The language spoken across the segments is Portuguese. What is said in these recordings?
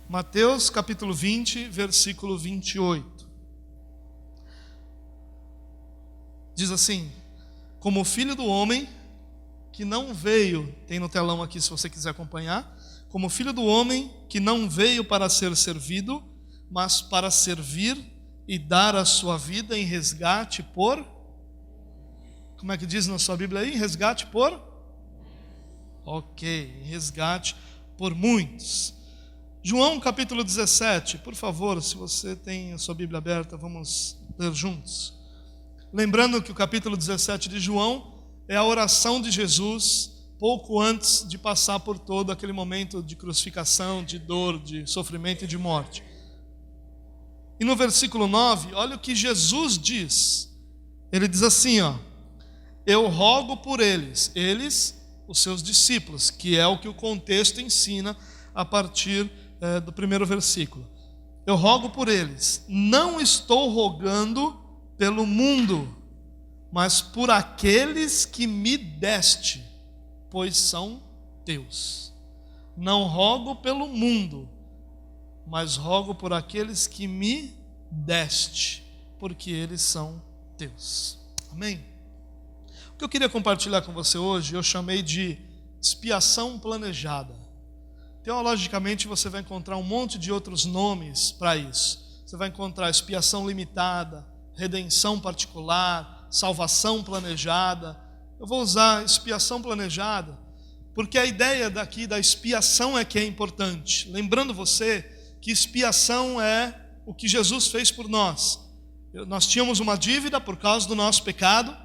Mateus capítulo 20, versículo 28. Diz assim: como o Filho do Homem, que não veio, tem no telão aqui se você quiser acompanhar, como o Filho do Homem, que não veio para ser servido, mas para servir e dar a sua vida em resgate por... Como é que diz na sua Bíblia aí? Resgate por... Ok, resgate por muitos. João capítulo 17, por favor, se você tem a sua Bíblia aberta, vamos ler juntos. Lembrando que o capítulo 17 de João é a oração de Jesus pouco antes de passar por todo aquele momento de crucificação, de dor, de sofrimento e de morte. E no versículo 9, olha o que Jesus diz. Ele diz assim, eu rogo por eles, os seus discípulos, que é o que o contexto ensina a partir do primeiro versículo. Eu rogo por eles, não estou rogando pelo mundo, mas por aqueles que me deste, pois são teus. Não rogo pelo mundo, mas rogo por aqueles que me deste, porque eles são teus. Amém? O que eu queria compartilhar com você hoje, eu chamei de expiação planejada. Teologicamente você vai encontrar um monte de outros nomes para isso. Você vai encontrar expiação limitada, redenção particular, salvação planejada. Eu vou usar expiação planejada, porque a ideia daqui da expiação é que é importante. Lembrando você que expiação é o que Jesus fez por nós. Nós tínhamos uma dívida por causa do nosso pecado,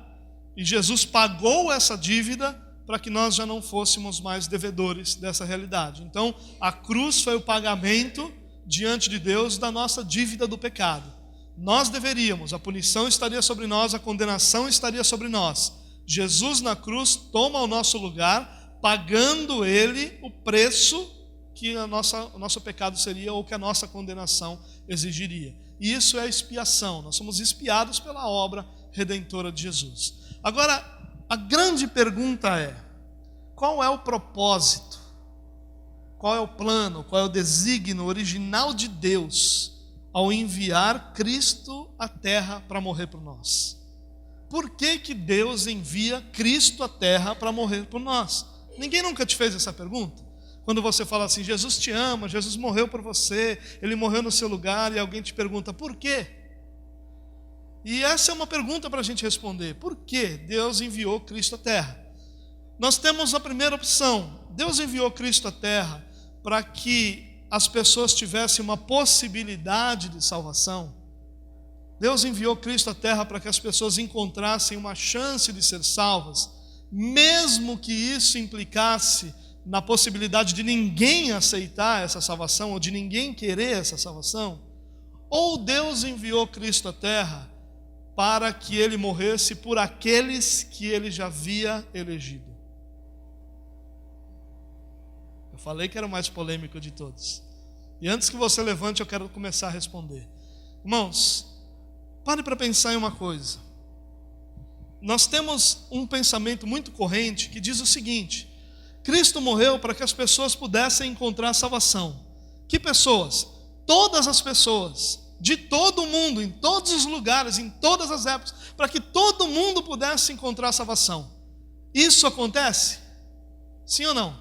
e Jesus pagou essa dívida para que nós já não fôssemos mais devedores dessa realidade. Então, a cruz foi o pagamento diante de Deus da nossa dívida do pecado. Nós deveríamos, a punição estaria sobre nós, a condenação estaria sobre nós. Jesus na cruz toma o nosso lugar, pagando Ele o preço que o nosso pecado seria ou que a nossa condenação exigiria. E isso é expiação, nós somos expiados pela obra redentora de Jesus. Agora, a grande pergunta é: qual é o propósito? Qual é o plano? Qual é o desígnio original de Deus ao enviar Cristo à terra para morrer por nós? Por que Deus envia Cristo à terra para morrer por nós? Ninguém nunca te fez essa pergunta? Quando você fala assim, Jesus te ama, Jesus morreu por você, Ele morreu no seu lugar, e alguém te pergunta, por quê? E essa é uma pergunta para a gente responder. Por que Deus enviou Cristo à terra? Nós temos a primeira opção. Deus enviou Cristo à terra para que as pessoas tivessem uma possibilidade de salvação. Deus enviou Cristo à terra para que as pessoas encontrassem uma chance de ser salvas, mesmo que isso implicasse na possibilidade de ninguém aceitar essa salvação, ou de ninguém querer essa salvação. Ou Deus enviou Cristo à terra para que Ele morresse por aqueles que Ele já havia elegido. Eu falei que era o mais polêmico de todos. E antes que você levante, eu quero começar a responder. Irmãos, pare para pensar em uma coisa. Nós temos um pensamento muito corrente que diz o seguinte: Cristo morreu para que as pessoas pudessem encontrar salvação. Que pessoas? Todas as pessoas, de todo o mundo, em todos os lugares, em todas as épocas, para que todo mundo pudesse encontrar salvação. Isso acontece? Sim ou não?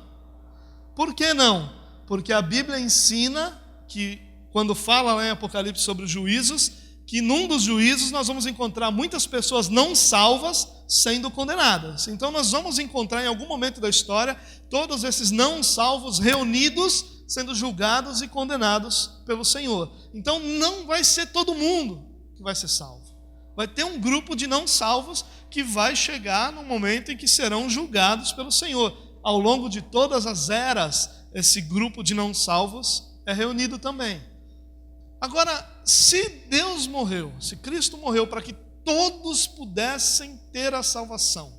Por que não? Porque a Bíblia ensina que, quando fala lá em Apocalipse sobre os juízos, que num dos juízos nós vamos encontrar muitas pessoas não salvas sendo condenadas. Então nós vamos encontrar em algum momento da história todos esses não salvos reunidos, sendo julgados e condenados pelo Senhor. Então não vai ser todo mundo que vai ser salvo. Vai ter um grupo de não salvos que vai chegar no momento em que serão julgados pelo Senhor. Ao longo de todas as eras, esse grupo de não salvos é reunido também. Agora, se Deus morreu, se Cristo morreu para que todos pudessem ter a salvação,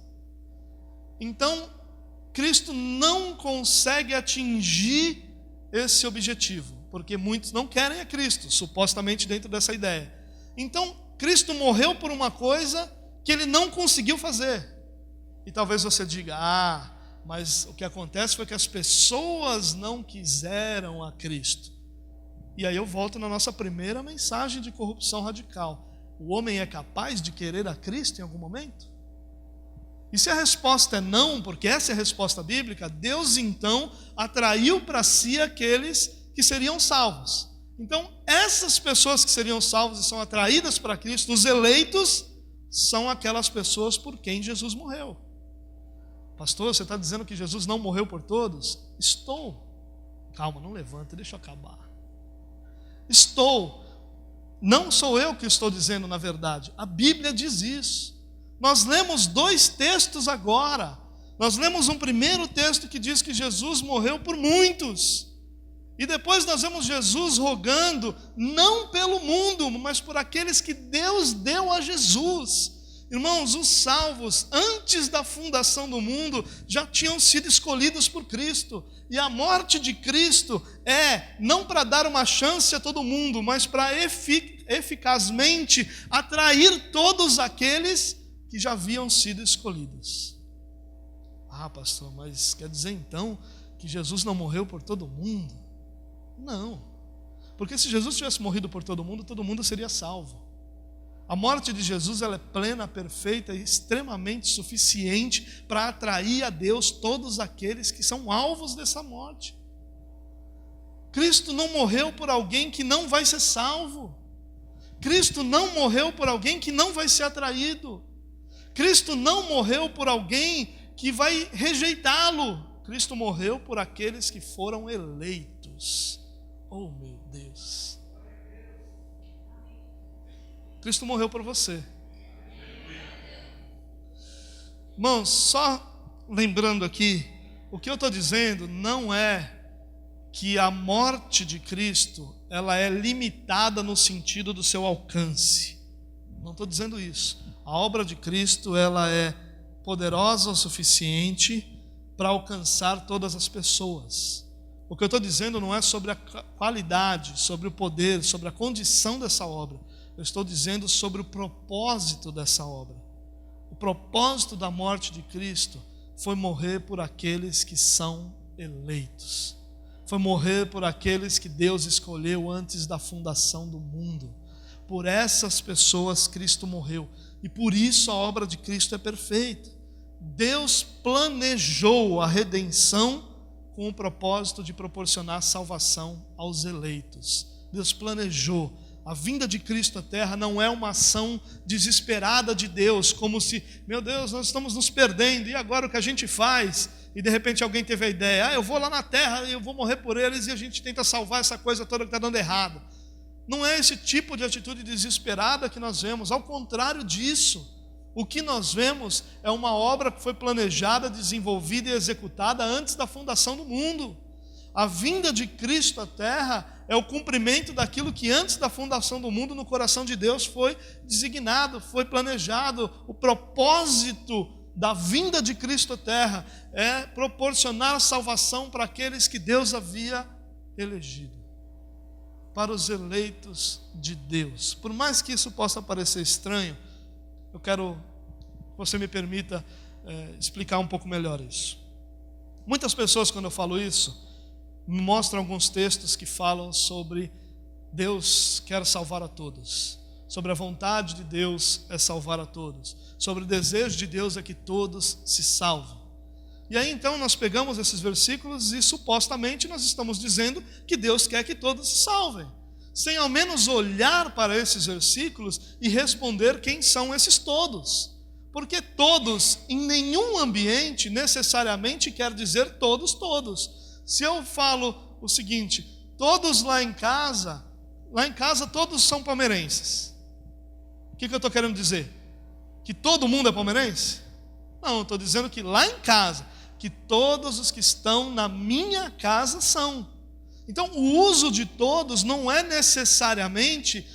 então Cristo não consegue atingir esse objetivo, porque muitos não querem a Cristo, supostamente dentro dessa ideia. Então, Cristo morreu por uma coisa que Ele não conseguiu fazer. E talvez você diga, mas o que acontece foi que as pessoas não quiseram a Cristo. E aí eu volto na nossa primeira mensagem de corrupção radical. O homem é capaz de querer a Cristo em algum momento? E se a resposta é não, porque essa é a resposta bíblica, Deus então atraiu para si aqueles que seriam salvos. Então, essas pessoas que seriam salvas e são atraídas para Cristo, os eleitos, são aquelas pessoas por quem Jesus morreu. Pastor, você está dizendo que Jesus não morreu por todos? Estou. Calma, não levanta, deixa eu acabar. Estou. Não sou eu que estou dizendo, na verdade. A Bíblia diz isso. Nós lemos 2 textos agora. Nós lemos um primeiro texto que diz que Jesus morreu por muitos. E depois nós vemos Jesus rogando, não pelo mundo, mas por aqueles que Deus deu a Jesus. Irmãos, os salvos, antes da fundação do mundo, já tinham sido escolhidos por Cristo. E a morte de Cristo é não para dar uma chance a todo mundo, mas para eficazmente atrair todos aqueles que já haviam sido escolhidos. Ah, pastor, mas quer dizer então que Jesus não morreu por todo mundo? Não, porque se Jesus tivesse morrido por todo mundo seria salvo. A morte de Jesus, ela é plena, perfeita e extremamente suficiente para atrair a Deus todos aqueles que são alvos dessa morte. Cristo não morreu por alguém que não vai ser salvo. Cristo não morreu por alguém que não vai ser atraído. Cristo não morreu por alguém que vai rejeitá-lo. Cristo morreu por aqueles que foram eleitos. Oh, meu Deus. Cristo morreu por você. Irmãos, só lembrando aqui, o que eu estou dizendo não é que a morte de Cristo, ela é limitada no sentido do seu alcance. Não estou dizendo isso. A obra de Cristo, ela é poderosa o suficiente para alcançar todas as pessoas. O que eu estou dizendo não é sobre a qualidade, sobre o poder, sobre a condição dessa obra. Eu estou dizendo sobre o propósito dessa obra. O propósito da morte de Cristo foi morrer por aqueles que são eleitos. Foi morrer por aqueles que Deus escolheu antes da fundação do mundo. Por essas pessoas Cristo morreu. E por isso a obra de Cristo é perfeita. Deus planejou a redenção com o propósito de proporcionar salvação aos eleitos. Deus planejou. A vinda de Cristo à terra não é uma ação desesperada de Deus, como se, meu Deus, nós estamos nos perdendo, e agora o que a gente faz? E de repente alguém teve a ideia, eu vou lá na terra e eu vou morrer por eles, e a gente tenta salvar essa coisa toda que está dando errado. Não é esse tipo de atitude desesperada que nós vemos, ao contrário disso. O que nós vemos é uma obra que foi planejada, desenvolvida e executada antes da fundação do mundo. A vinda de Cristo à terra é o cumprimento daquilo que antes da fundação do mundo no coração de Deus foi designado, foi planejado. O propósito da vinda de Cristo à terra é proporcionar salvação para aqueles que Deus havia elegido, para os eleitos de Deus. Por mais que isso possa parecer estranho, eu quero que você me permita explicar um pouco melhor isso. Muitas pessoas, quando eu falo isso, me mostram alguns textos que falam sobre Deus quer salvar a todos, sobre a vontade de Deus é salvar a todos, sobre o desejo de Deus é que todos se salvem. E aí então nós pegamos esses versículos e supostamente nós estamos dizendo que Deus quer que todos se salvem, sem ao menos olhar para esses versículos e responder quem são esses todos. Porque todos, em nenhum ambiente, necessariamente quer dizer todos. Se eu falo o seguinte, todos lá em casa todos são palmeirenses. O que eu estou querendo dizer? Que todo mundo é palmeirense? Não, eu estou dizendo que lá em casa, que todos os que estão na minha casa são. Então, o uso de todos não é necessariamente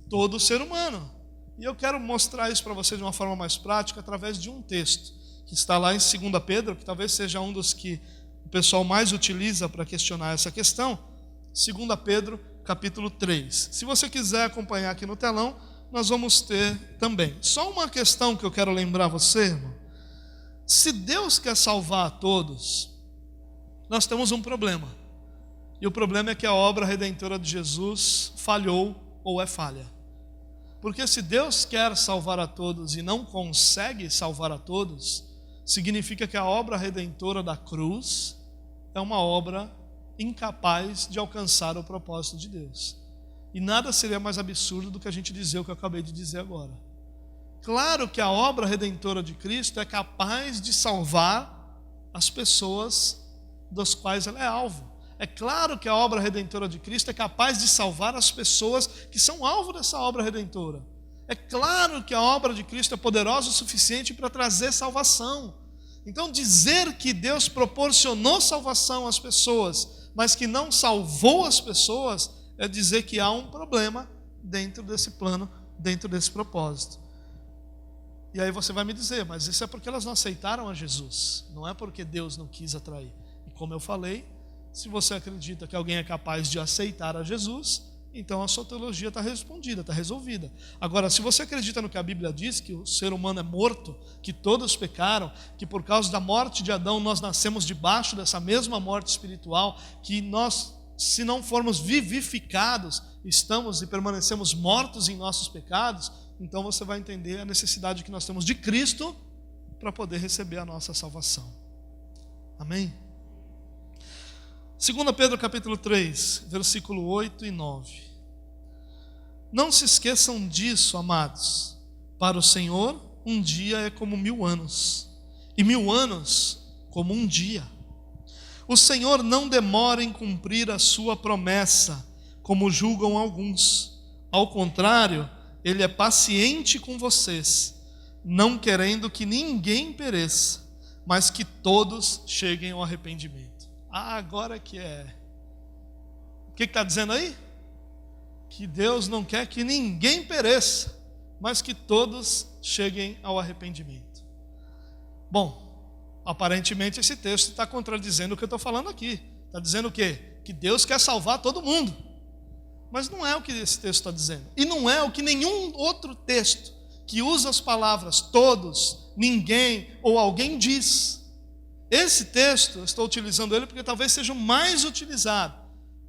todo ser humano. E eu quero mostrar isso para você de uma forma mais prática através de um texto que está lá em 2 Pedro, que talvez seja um dos que o pessoal mais utiliza para questionar essa questão. 2 Pedro, capítulo 3. Se você quiser acompanhar aqui no telão, nós vamos ter também. Só uma questão que eu quero lembrar você, irmão. Se Deus quer salvar a todos, nós temos um problema. E o problema é que a obra redentora de Jesus falhou ou é falha. Porque se Deus quer salvar a todos e não consegue salvar a todos, significa que a obra redentora da cruz é uma obra incapaz de alcançar o propósito de Deus. E nada seria mais absurdo do que a gente dizer o que eu acabei de dizer agora. Claro que a obra redentora de Cristo é capaz de salvar as pessoas das quais ela é alvo. É claro que a obra redentora de Cristo é capaz de salvar as pessoas que são alvo dessa obra redentora. É claro que a obra de Cristo é poderosa o suficiente para trazer salvação. Então, dizer que Deus proporcionou salvação às pessoas, mas que não salvou as pessoas, é dizer que há um problema dentro desse plano, dentro desse propósito. E aí você vai me dizer, mas isso é porque elas não aceitaram a Jesus, não é porque Deus não quis atrair. E como eu falei, se você acredita que alguém é capaz de aceitar a Jesus, então a sua teologia está respondida, está resolvida. Agora, se você acredita no que a Bíblia diz, que o ser humano é morto, que todos pecaram, que por causa da morte de Adão nós nascemos debaixo dessa mesma morte espiritual, que nós, se não formos vivificados, estamos e permanecemos mortos em nossos pecados, então você vai entender a necessidade que nós temos de Cristo para poder receber a nossa salvação. Amém? 2 Pedro capítulo 3, versículo 8 e 9. Não se esqueçam disso, amados. Para o Senhor, um dia é como 1000 anos, e 1000 anos como um dia. O Senhor não demora em cumprir a sua promessa, como julgam alguns. Ao contrário, Ele é paciente com vocês, não querendo que ninguém pereça, mas que todos cheguem ao arrependimento. Agora que é. O que está dizendo aí? Que Deus não quer que ninguém pereça, mas que todos cheguem ao arrependimento. Bom, aparentemente esse texto está contradizendo o que eu estou falando aqui. Está dizendo o quê? Que Deus quer salvar todo mundo. Mas não é o que esse texto está dizendo. E não é o que nenhum outro texto que usa as palavras todos, ninguém ou alguém diz. Esse texto, eu estou utilizando ele porque talvez seja o mais utilizado,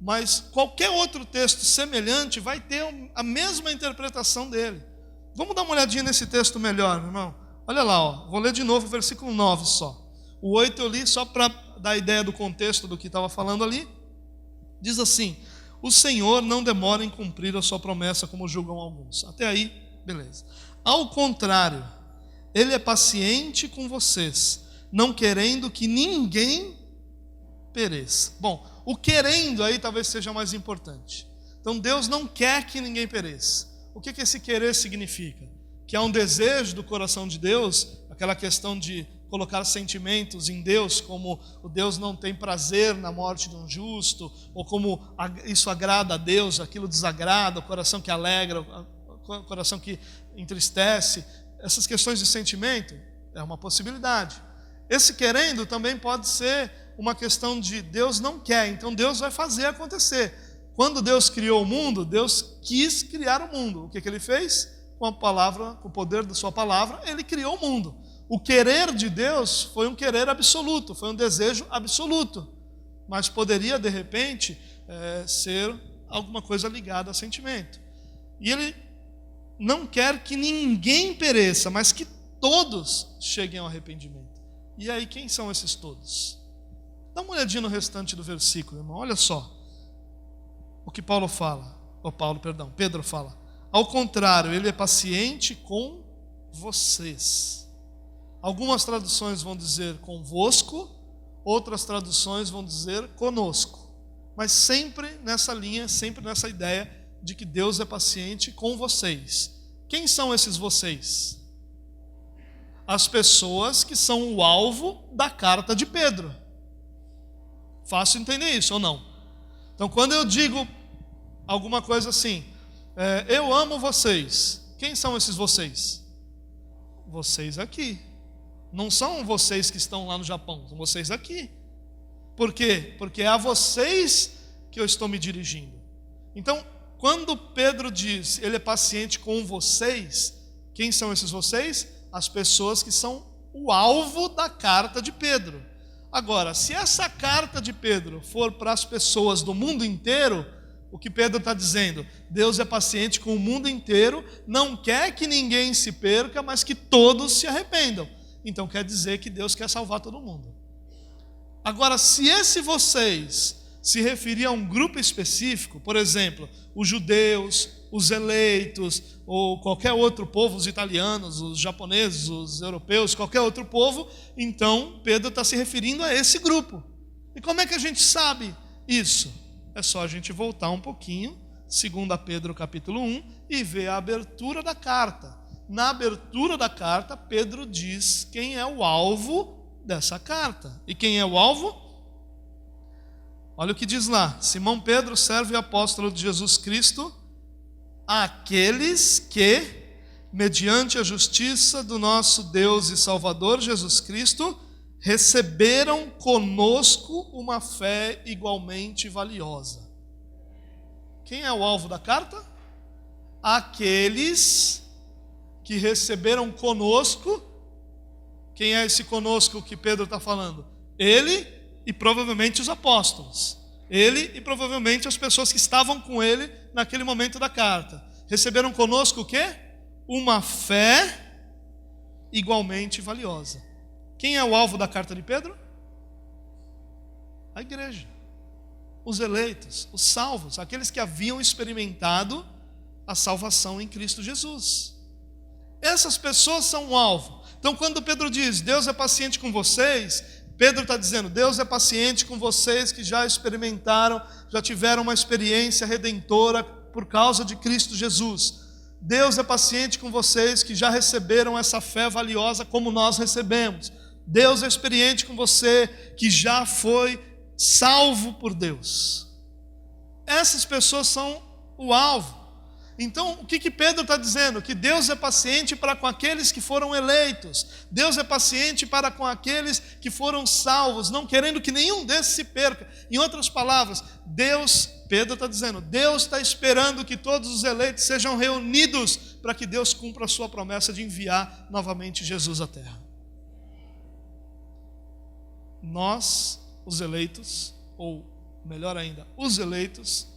mas qualquer outro texto semelhante vai ter a mesma interpretação dele. Vamos dar uma olhadinha nesse texto melhor, irmão. Olha lá, ó. Vou ler de novo o versículo 9 só. O 8 eu li só para dar ideia do contexto do que estava falando ali. Diz assim: o Senhor não demora em cumprir a sua promessa, como julgam alguns. Até aí, beleza. Ao contrário, Ele é paciente com vocês, não querendo que ninguém pereça. Bom, o querendo aí talvez seja mais importante. Então Deus não quer que ninguém pereça. O que esse querer significa? Que há um desejo do coração de Deus, aquela questão de colocar sentimentos em Deus, como o Deus não tem prazer na morte de um justo, ou como isso agrada a Deus, aquilo desagrada, o coração que alegra, o coração que entristece. Essas questões de sentimento é uma possibilidade. Esse querendo também pode ser uma questão de Deus não quer, então Deus vai fazer acontecer. Quando Deus criou o mundo, Deus quis criar o mundo. O que Ele fez? Com a palavra, com o poder da sua palavra, Ele criou o mundo. O querer de Deus foi um querer absoluto, foi um desejo absoluto. Mas poderia, de repente, ser alguma coisa ligada a sentimento. E Ele não quer que ninguém pereça, mas que todos cheguem ao arrependimento. E aí, quem são esses todos? Dá uma olhadinha no restante do versículo, irmão. Olha só o que Pedro fala. Ao contrário, Ele é paciente com vocês. Algumas traduções vão dizer convosco, outras traduções vão dizer conosco. Mas sempre nessa linha, sempre nessa ideia de que Deus é paciente com vocês. Quem são esses vocês? As pessoas que são o alvo da carta de Pedro. Fácil entender isso ou não? Então, quando eu digo alguma coisa assim, eu amo vocês. Quem são esses vocês? Vocês aqui. Não são vocês que estão lá no Japão, são vocês aqui. Por quê? Porque é a vocês que eu estou me dirigindo. Então, quando Pedro diz, Ele é paciente com vocês, quem são esses vocês? As pessoas que são o alvo da carta de Pedro. Agora, se essa carta de Pedro for para as pessoas do mundo inteiro, o que Pedro está dizendo? Deus é paciente com o mundo inteiro, não quer que ninguém se perca, mas que todos se arrependam. Então quer dizer que Deus quer salvar todo mundo. Agora, se esse vocês se referir a um grupo específico, por exemplo, os judeus, os eleitos, ou qualquer outro povo, os italianos, os japoneses, os europeus, qualquer outro povo, então Pedro está se referindo a esse grupo. E como é que a gente sabe isso? É só a gente voltar um pouquinho, 2 Pedro capítulo 1, e ver a abertura da carta. Na abertura da carta, Pedro diz quem é o alvo dessa carta. E quem é o alvo? Olha o que diz lá: Simão Pedro, servo e apóstolo de Jesus Cristo, àqueles que, mediante a justiça do nosso Deus e Salvador Jesus Cristo, receberam conosco uma fé igualmente valiosa. Quem é o alvo da carta? Aqueles que receberam conosco. Quem é esse conosco que Pedro está falando? Ele e provavelmente os apóstolos. Ele e provavelmente as pessoas que estavam com ele naquele momento da carta. Receberam conosco o quê? Uma fé igualmente valiosa. Quem é o alvo da carta de Pedro? A igreja. Os eleitos, os salvos, aqueles que haviam experimentado a salvação em Cristo Jesus. Essas pessoas são o alvo. Então, quando Pedro diz, Deus é paciente com vocês, Pedro está dizendo, Deus é paciente com vocês que já experimentaram, já tiveram uma experiência redentora por causa de Cristo Jesus. Deus é paciente com vocês que já receberam essa fé valiosa como nós recebemos. Deus é experiente com você que já foi salvo por Deus. Essas pessoas são o alvo. Então, o que Pedro está dizendo? Que Deus é paciente para com aqueles que foram eleitos. Deus é paciente para com aqueles que foram salvos, não querendo que nenhum desses se perca. Em outras palavras, Pedro está dizendo, Deus está esperando que todos os eleitos sejam reunidos para que Deus cumpra a sua promessa de enviar novamente Jesus à terra. Nós, os eleitos, ou melhor ainda, os eleitos,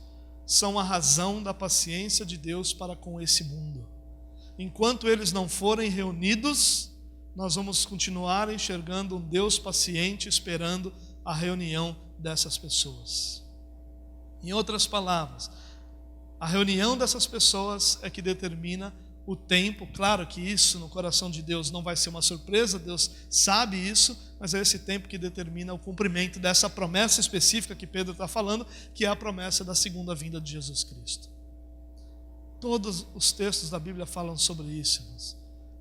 são a razão da paciência de Deus para com esse mundo. Enquanto eles não forem reunidos, nós vamos continuar enxergando um Deus paciente, esperando a reunião dessas pessoas. Em outras palavras, a reunião dessas pessoas é que determina o tempo. Claro que isso no coração de Deus não vai ser uma surpresa, Deus sabe isso, mas é esse tempo que determina o cumprimento dessa promessa específica que Pedro está falando, que é a promessa da segunda vinda de Jesus Cristo. Todos os textos da Bíblia falam sobre isso, irmãos.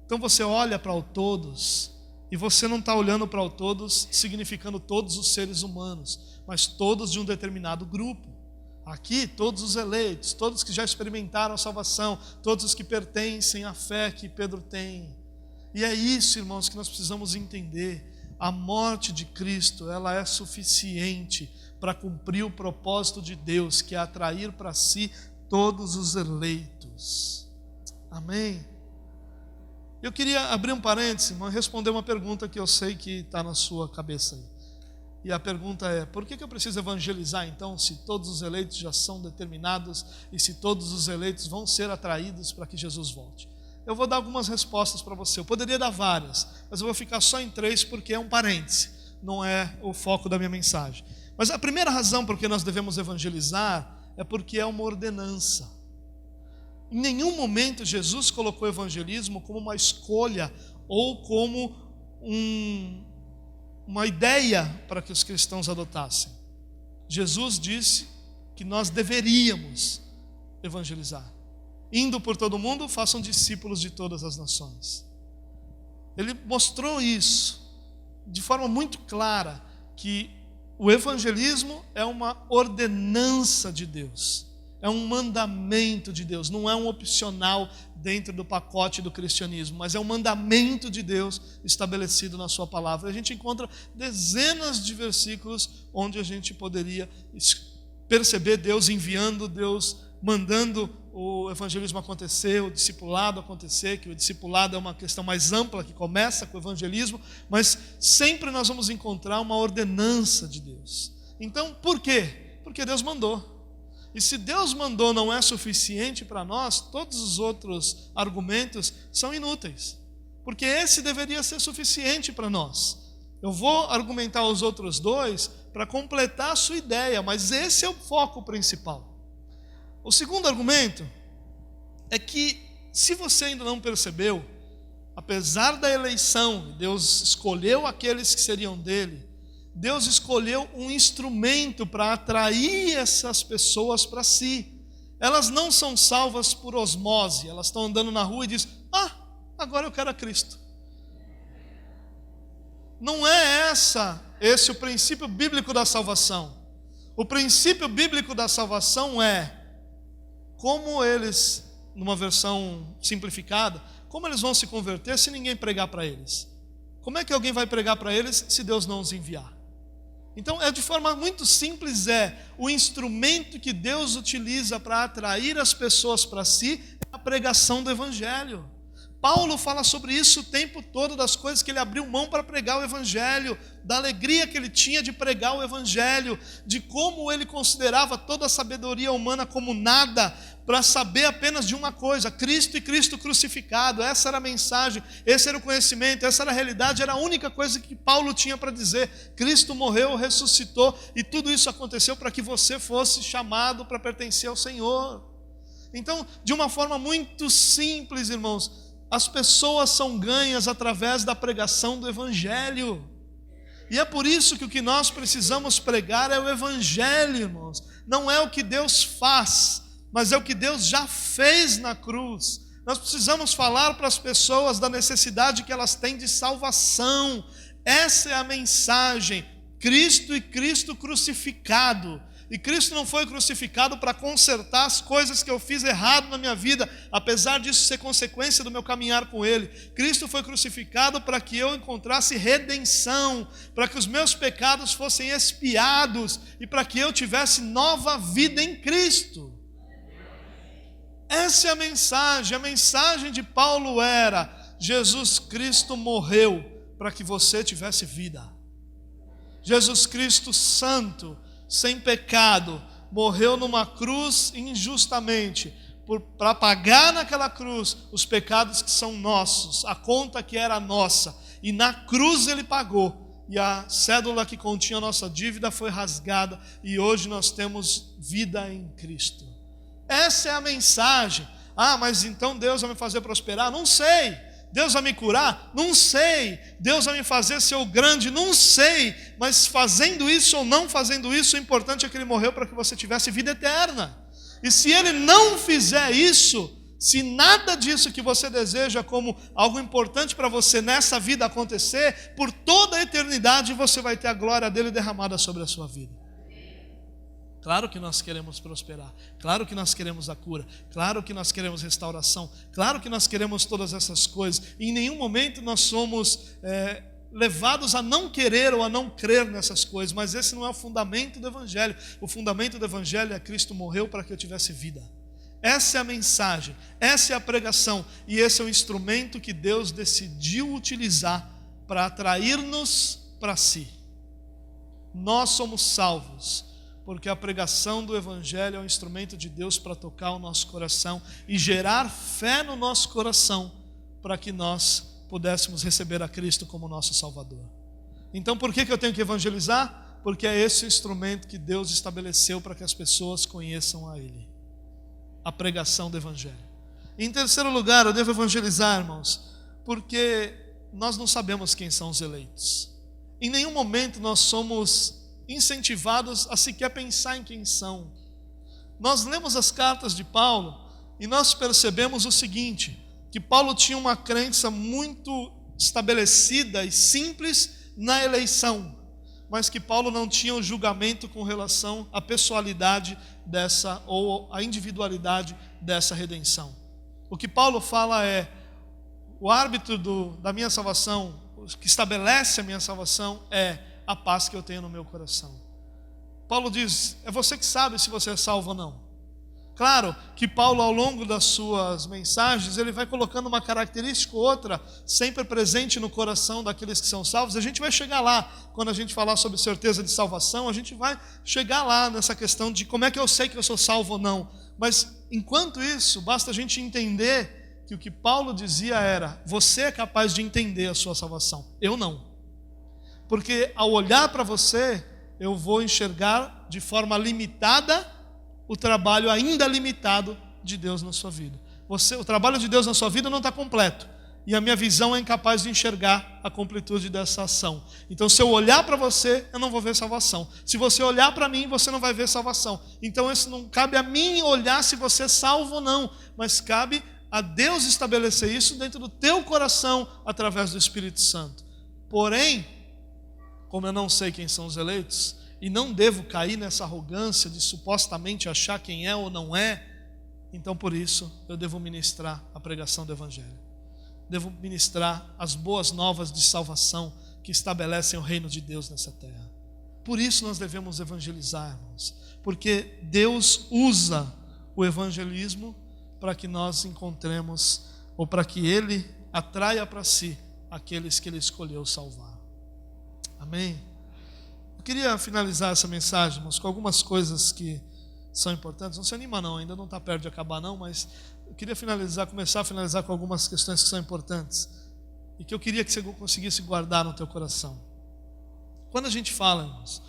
Então você olha para o todos, e você não está olhando para o todos significando todos os seres humanos, mas todos de um determinado grupo. Aqui, todos os eleitos, todos que já experimentaram a salvação, todos os que pertencem à fé que Pedro tem. E é isso, irmãos, que nós precisamos entender. A morte de Cristo, ela é suficiente para cumprir o propósito de Deus, que é atrair para si todos os eleitos. Amém? Eu queria abrir um parêntese, irmão, e responder uma pergunta que eu sei que está na sua cabeça aí. E a pergunta é, por que eu preciso evangelizar então, se todos os eleitos já são determinados e se todos os eleitos vão ser atraídos para que Jesus volte? Eu vou dar algumas respostas para você. Eu poderia dar várias, mas eu vou ficar só em 3 porque é um parêntese, não é o foco da minha mensagem. Mas a primeira razão por que nós devemos evangelizar é porque é uma ordenança. Em nenhum momento Jesus colocou o evangelismo como uma escolha ou como uma ideia para que os cristãos adotassem. Jesus disse que nós deveríamos evangelizar. Indo por todo mundo, façam discípulos de todas as nações. Ele mostrou isso de forma muito clara, que o evangelismo é uma ordenança de Deus, é um mandamento de Deus, não é um opcional dentro do pacote do cristianismo, mas é um mandamento de Deus estabelecido na sua palavra. A gente encontra dezenas de versículos onde a gente poderia perceber Deus enviando, Deus mandando o evangelismo acontecer, o discipulado acontecer, que o discipulado é uma questão mais ampla, que começa com o evangelismo, mas sempre nós vamos encontrar uma ordenança de Deus. Então, por quê? Porque Deus mandou. E se Deus mandou não é suficiente para nós, todos os outros argumentos são inúteis. Porque esse deveria ser suficiente para nós. Eu vou argumentar os outros dois para completar a sua ideia, mas esse é o foco principal. O segundo argumento é que, se você ainda não percebeu, apesar da eleição, Deus escolheu aqueles que seriam dele, Deus escolheu um instrumento para atrair essas pessoas para si. Elas não são salvas por osmose, elas estão andando na rua e dizem: agora eu quero a Cristo. Não é esse o princípio bíblico da salvação. O princípio bíblico da salvação é como eles, numa versão simplificada, como eles vão se converter se ninguém pregar para eles? Como é que alguém vai pregar para eles se Deus não os enviar? Então, de forma muito simples, o instrumento que Deus utiliza para atrair as pessoas para si é a pregação do Evangelho. Paulo fala sobre isso o tempo todo, das coisas que ele abriu mão para pregar o Evangelho, da alegria que ele tinha de pregar o Evangelho, de como ele considerava toda a sabedoria humana como nada, para saber apenas de uma coisa: Cristo e Cristo crucificado. Essa era a mensagem, esse era o conhecimento, essa era a realidade, era a única coisa que Paulo tinha para dizer. Cristo morreu, ressuscitou, e tudo isso aconteceu para que você fosse chamado para pertencer ao Senhor. Então, de uma forma muito simples, irmãos, as pessoas são ganhas através da pregação do Evangelho. E é por isso que o que nós precisamos pregar é o Evangelho, irmãos. Não é o que Deus faz, mas é o que Deus já fez na cruz. Nós precisamos falar para as pessoas da necessidade que elas têm de salvação. Essa é a mensagem: Cristo e Cristo crucificado. E Cristo não foi crucificado para consertar as coisas que eu fiz errado na minha vida, apesar disso ser consequência do meu caminhar com Ele. Cristo foi crucificado para que eu encontrasse redenção, para que os meus pecados fossem expiados e para que eu tivesse nova vida em Cristo. Essa é a mensagem. A mensagem de Paulo era: Jesus Cristo morreu para que você tivesse vida. Jesus Cristo santo, sem pecado, morreu numa cruz injustamente, para pagar naquela cruz os pecados que são nossos, a conta que era nossa, e na cruz ele pagou, e a cédula que continha a nossa dívida foi rasgada, e hoje nós temos vida em Cristo. Essa é a mensagem. Mas então Deus vai me fazer prosperar? Não sei. Deus vai me curar? Não sei. Deus vai me fazer ser o grande? Não sei. Mas fazendo isso ou não fazendo isso, o importante é que Ele morreu para que você tivesse vida eterna. E se Ele não fizer isso, se nada disso que você deseja como algo importante para você nessa vida acontecer, por toda a eternidade você vai ter a glória dEle derramada sobre a sua vida. Claro que nós queremos prosperar, claro que nós queremos a cura, claro que nós queremos restauração, claro que nós queremos todas essas coisas. Em nenhum momento nós somos levados a não querer ou a não crer nessas coisas, mas esse não é o fundamento do Evangelho. O fundamento do Evangelho é: Cristo morreu para que eu tivesse vida. Essa é a mensagem, essa é a pregação, e esse é o instrumento que Deus decidiu utilizar para atrair-nos para si. Nós somos salvos porque a pregação do Evangelho é um instrumento de Deus para tocar o nosso coração e gerar fé no nosso coração, para que nós pudéssemos receber a Cristo como nosso Salvador. Então, por que eu tenho que evangelizar? Porque é esse o instrumento que Deus estabeleceu para que as pessoas conheçam a Ele. A pregação do Evangelho. Em terceiro lugar, eu devo evangelizar, irmãos, porque nós não sabemos quem são os eleitos. Em nenhum momento nós somos incentivados a sequer pensar em quem são. Nós lemos as cartas de Paulo e nós percebemos o seguinte: que Paulo tinha uma crença muito estabelecida e simples na eleição, mas que Paulo não tinha o julgamento com relação à pessoalidade dessa, ou à individualidade dessa redenção. O que Paulo fala é: o árbitro da minha salvação, o que estabelece a minha salvação é a paz que eu tenho no meu coração. Paulo diz: é você que sabe se você é salvo ou não. Claro que Paulo, ao longo das suas mensagens, ele vai colocando uma característica ou outra, sempre presente no coração daqueles que são salvos. A gente vai chegar lá, quando a gente falar sobre certeza de salvação, a gente vai chegar lá nessa questão de como é que eu sei que eu sou salvo ou não. Mas, enquanto isso, basta a gente entender que o que Paulo dizia era: você é capaz de entender a sua salvação, eu não. Porque ao olhar para você, eu vou enxergar de forma limitada o trabalho ainda limitado de Deus na sua vida. O trabalho de Deus na sua vida não está completo. E a minha visão é incapaz de enxergar a completude dessa ação. Então, se eu olhar para você, eu não vou ver salvação. Se você olhar para mim, você não vai ver salvação. Então, isso não cabe a mim olhar se você é salvo ou não, mas cabe a Deus estabelecer isso dentro do teu coração através do Espírito Santo. Porém, como eu não sei quem são os eleitos, e não devo cair nessa arrogância de supostamente achar quem é ou não é, então por isso eu devo ministrar a pregação do Evangelho. Devo ministrar as boas novas de salvação que estabelecem o reino de Deus nessa terra. Por isso nós devemos evangelizar, irmãos, porque Deus usa o evangelismo para que nós encontremos, ou para que Ele atraia para si aqueles que Ele escolheu salvar. Amém? Eu queria finalizar essa mensagem, irmãos, com algumas coisas que são importantes. Não se anima não, ainda não está perto de acabar não, mas eu queria começar a finalizar com algumas questões que são importantes e que eu queria que você conseguisse guardar no teu coração. Quando a gente fala, irmãos,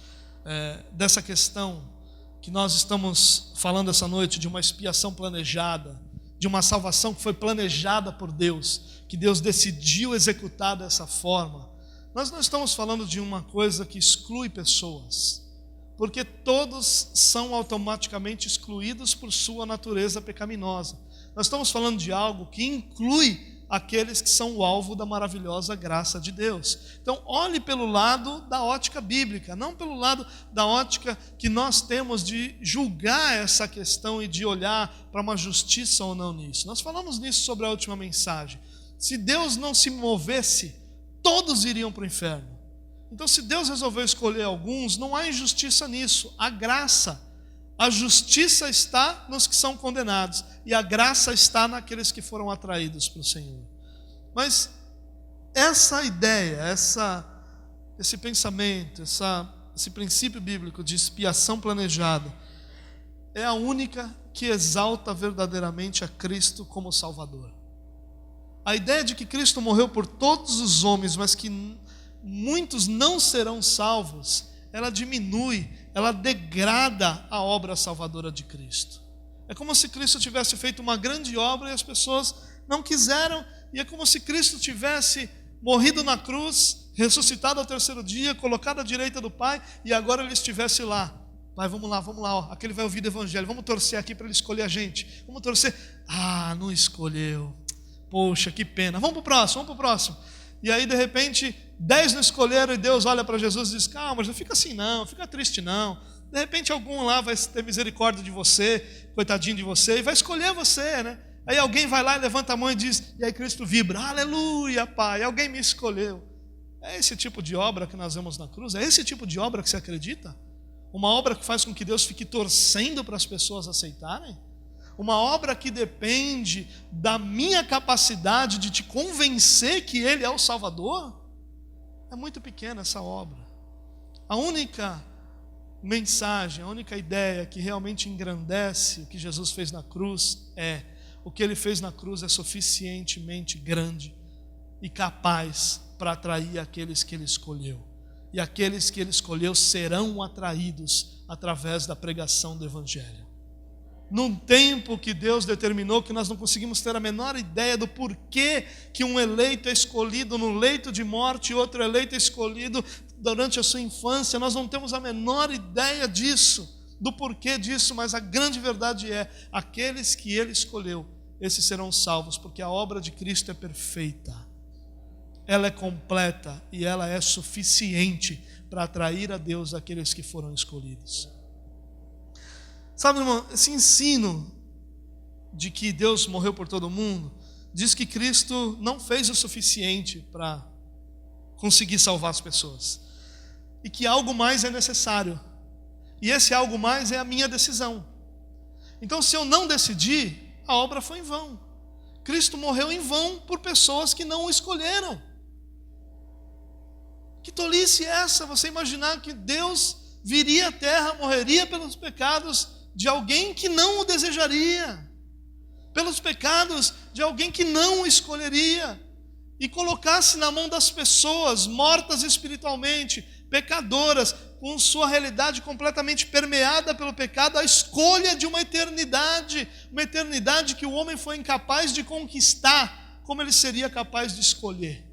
dessa questão que nós estamos falando essa noite, de uma expiação planejada, de uma salvação que foi planejada por Deus, que Deus decidiu executar dessa forma, nós não estamos falando de uma coisa que exclui pessoas, porque todos são automaticamente excluídos por sua natureza pecaminosa. Nós estamos falando de algo que inclui aqueles que são o alvo da maravilhosa graça de Deus. Então, olhe pelo lado da ótica bíblica, não pelo lado da ótica que nós temos de julgar essa questão e de olhar para uma justiça ou não nisso. Nós falamos nisso sobre a última mensagem. Se Deus não se movesse, todos iriam para o inferno. Então, se Deus resolveu escolher alguns, não há injustiça nisso, há graça. A justiça está nos que são condenados e a graça está naqueles que foram atraídos para o Senhor. Mas essa ideia, esse pensamento, esse princípio bíblico de expiação planejada é a única que exalta verdadeiramente a Cristo como Salvador. A ideia de que Cristo morreu por todos os homens, mas que muitos não serão salvos, ela diminui, ela degrada a obra salvadora de Cristo. É como se Cristo tivesse feito uma grande obra e as pessoas não quiseram, e é como se Cristo tivesse morrido na cruz, ressuscitado ao terceiro dia, colocado à direita do Pai, e agora ele estivesse lá. Pai, vamos lá, ó. Aquele vai ouvir o Evangelho, vamos torcer aqui para ele escolher a gente. Vamos torcer. Ah, não escolheu. Poxa, que pena. Vamos para o próximo. E aí, de repente, 10 não escolheram e Deus olha para Jesus e diz: calma, não fica assim não, fica triste não. De repente, algum lá vai ter misericórdia de você, coitadinho de você, e vai escolher você, né? Aí alguém vai lá e levanta a mão e diz, e aí Cristo vibra: aleluia, Pai, alguém me escolheu. É esse tipo de obra que nós vemos na cruz? É esse tipo de obra que você acredita? Uma obra que faz com que Deus fique torcendo para as pessoas aceitarem? Uma obra que depende da minha capacidade de te convencer que Ele é o Salvador? É muito pequena essa obra. A única mensagem, a única ideia que realmente engrandece o que Jesus fez na cruz é: o que Ele fez na cruz é suficientemente grande e capaz para atrair aqueles que Ele escolheu. E aqueles que Ele escolheu serão atraídos através da pregação do Evangelho. Num tempo que Deus determinou, que nós não conseguimos ter a menor ideia do porquê que um eleito é escolhido no leito de morte e outro eleito é escolhido durante a sua infância, nós não temos a menor ideia disso, do porquê disso, mas a grande verdade é: aqueles que Ele escolheu, esses serão salvos, porque a obra de Cristo é perfeita, ela é completa e ela é suficiente para atrair a Deus aqueles que foram escolhidos. Sabe, irmão, esse ensino de que Deus morreu por todo mundo diz que Cristo não fez o suficiente para conseguir salvar as pessoas, e que algo mais é necessário, e esse algo mais é a minha decisão. Então, se eu não decidir, a obra foi em vão. Cristo morreu em vão por pessoas que não o escolheram. Que tolice é essa? Você imaginar que Deus viria à terra, morreria pelos pecados de alguém que não o desejaria, pelos pecados de alguém que não o escolheria, e colocasse na mão das pessoas mortas espiritualmente, pecadoras, com sua realidade completamente permeada pelo pecado, a escolha de uma eternidade que o homem foi incapaz de conquistar, como ele seria capaz de escolher.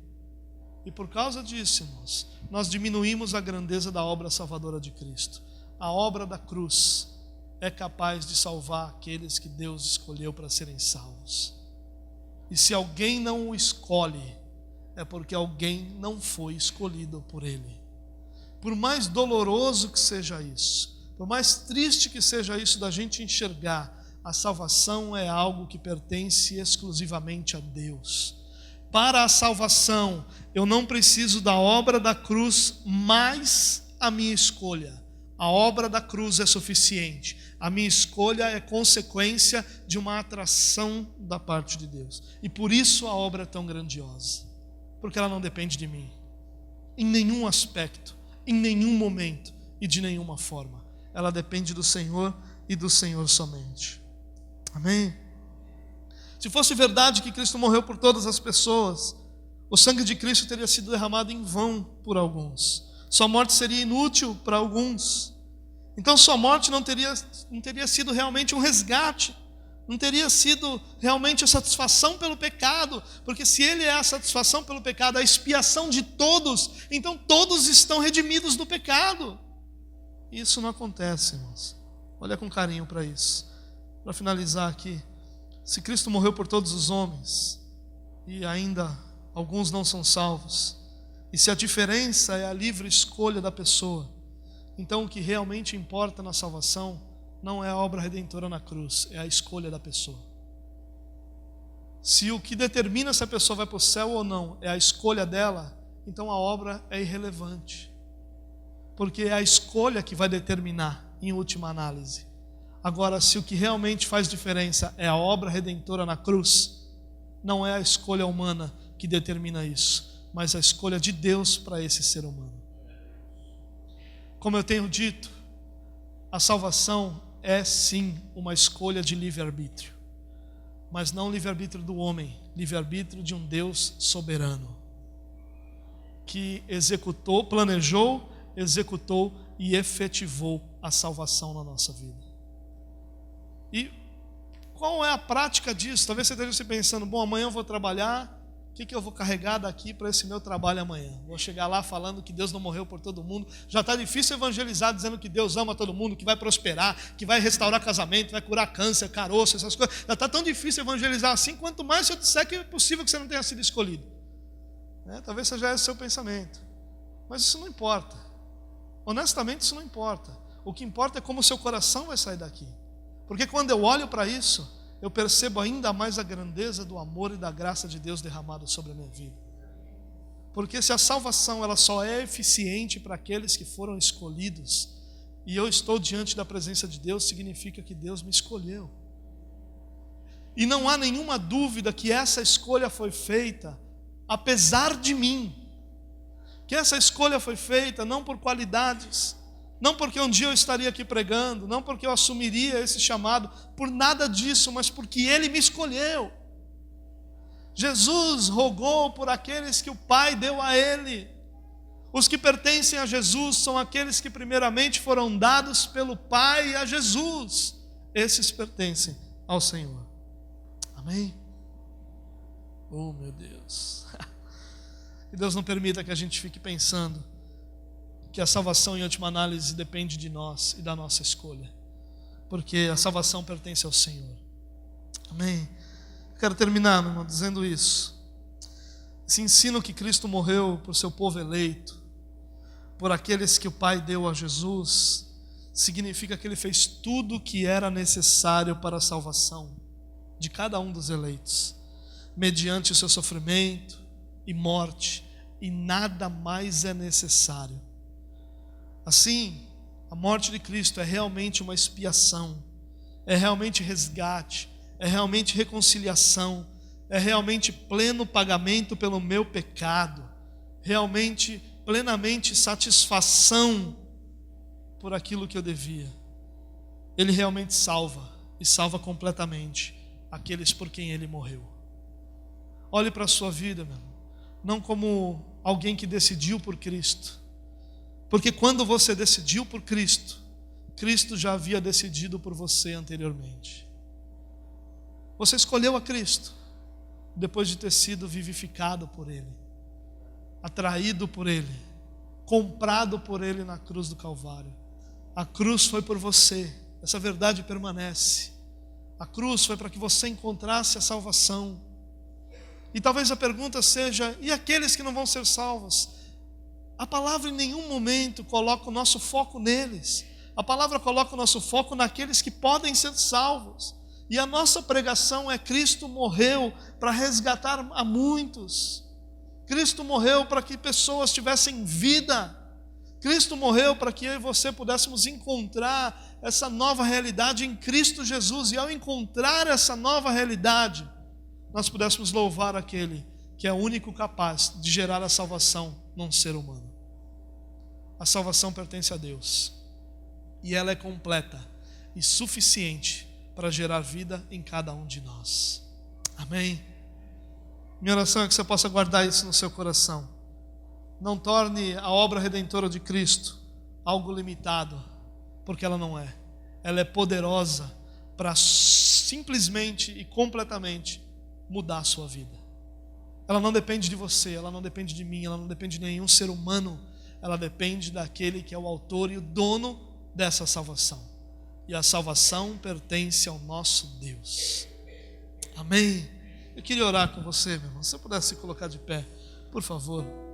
E por causa disso, irmãos, nós diminuímos a grandeza da obra salvadora de Cristo. A obra da cruz é capaz de salvar aqueles que Deus escolheu para serem salvos. E se alguém não o escolhe, é porque alguém não foi escolhido por Ele. Por mais doloroso que seja isso, por mais triste que seja isso da gente enxergar, a salvação é algo que pertence exclusivamente a Deus. Para a salvação, eu não preciso da obra da cruz, mais a minha escolha. A obra da cruz é suficiente. A minha escolha é consequência de uma atração da parte de Deus. E por isso a obra é tão grandiosa. Porque ela não depende de mim, em nenhum aspecto, em nenhum momento e de nenhuma forma. Ela depende do Senhor e do Senhor somente. Amém? Se fosse verdade que Cristo morreu por todas as pessoas, o sangue de Cristo teria sido derramado em vão por alguns. Sua morte seria inútil para alguns. Então sua morte não teria sido realmente um resgate, não teria sido realmente a satisfação pelo pecado, porque se Ele é a satisfação pelo pecado, a expiação de todos, então todos estão redimidos do pecado. Isso não acontece, irmãos. Olha com carinho para isso. Para finalizar aqui, se Cristo morreu por todos os homens, e ainda alguns não são salvos, e se a diferença é a livre escolha da pessoa, então o que realmente importa na salvação não é a obra redentora na cruz, é a escolha da pessoa. Se o que determina se a pessoa vai para o céu ou não é a escolha dela, então a obra é irrelevante, porque é a escolha que vai determinar, em última análise. Agora, se o que realmente faz diferença é a obra redentora na cruz, não é a escolha humana que determina isso, mas a escolha de Deus para esse ser humano. Como eu tenho dito, a salvação é sim uma escolha de livre-arbítrio, mas não livre-arbítrio do homem, livre-arbítrio de um Deus soberano, que executou, planejou, executou e efetivou a salvação na nossa vida. E qual é a prática disso? Talvez você esteja se pensando, bom, amanhã eu vou trabalhar, o que eu vou carregar daqui para esse meu trabalho amanhã? Vou chegar lá falando que Deus não morreu por todo mundo. Já está difícil evangelizar dizendo que Deus ama todo mundo, que vai prosperar, que vai restaurar casamento, vai curar câncer, caroço, essas coisas. Já está tão difícil evangelizar assim, quanto mais se eu disser que é possível que você não tenha sido escolhido. Talvez seja esse o seu pensamento. Mas isso não importa. Honestamente, isso não importa. O que importa é como o seu coração vai sair daqui. Porque quando eu olho para isso, eu percebo ainda mais a grandeza do amor e da graça de Deus derramado sobre a minha vida. Porque se a salvação ela só é eficiente para aqueles que foram escolhidos, e eu estou diante da presença de Deus, significa que Deus me escolheu. E não há nenhuma dúvida que essa escolha foi feita apesar de mim. Que essa escolha foi feita não por qualidades, não porque um dia eu estaria aqui pregando, não porque eu assumiria esse chamado, por nada disso, mas porque Ele me escolheu. Jesus rogou por aqueles que o Pai deu a Ele. Os que pertencem a Jesus são aqueles que primeiramente foram dados pelo Pai a Jesus. Esses pertencem ao Senhor. Amém? Oh, meu Deus. Que Deus não permita que a gente fique pensando que a salvação, em última análise, depende de nós e da nossa escolha, porque a salvação pertence ao Senhor. Amém? Quero terminar, meu irmão, dizendo isso. Esse ensino que Cristo morreu por seu povo eleito, por aqueles que o Pai deu a Jesus, significa que Ele fez tudo o que era necessário para a salvação de cada um dos eleitos, mediante o seu sofrimento e morte, e nada mais é necessário. Assim, a morte de Cristo é realmente uma expiação, é realmente resgate, é realmente reconciliação, é realmente pleno pagamento pelo meu pecado, realmente, plenamente satisfação por aquilo que eu devia. Ele realmente salva, e salva completamente aqueles por quem Ele morreu. Olhe para a sua vida, meu irmão, não como alguém que decidiu por Cristo, porque quando você decidiu por Cristo, Cristo já havia decidido por você anteriormente. Você escolheu a Cristo depois de ter sido vivificado por Ele, atraído por Ele, comprado por Ele na cruz do Calvário. A cruz foi por você, essa verdade permanece. A cruz foi para que você encontrasse a salvação. E talvez a pergunta seja: e aqueles que não vão ser salvos? A palavra em nenhum momento coloca o nosso foco neles. A palavra coloca o nosso foco naqueles que podem ser salvos. E a nossa pregação é: Cristo morreu para resgatar a muitos. Cristo morreu para que pessoas tivessem vida. Cristo morreu para que eu e você pudéssemos encontrar essa nova realidade em Cristo Jesus. E ao encontrar essa nova realidade, nós pudéssemos louvar aquele que é o único capaz de gerar a salvação num ser humano. A salvação pertence a Deus. E ela é completa e suficiente para gerar vida em cada um de nós. Amém? Minha oração é que você possa guardar isso no seu coração. Não torne a obra redentora de Cristo algo limitado, porque ela não é. Ela é poderosa para simplesmente e completamente mudar a sua vida. Ela não depende de você, ela não depende de mim, ela não depende de nenhum ser humano. Ela depende daquele que é o autor e o dono dessa salvação. E a salvação pertence ao nosso Deus. Amém? Eu queria orar com você, meu irmão. Se você pudesse se colocar de pé, por favor.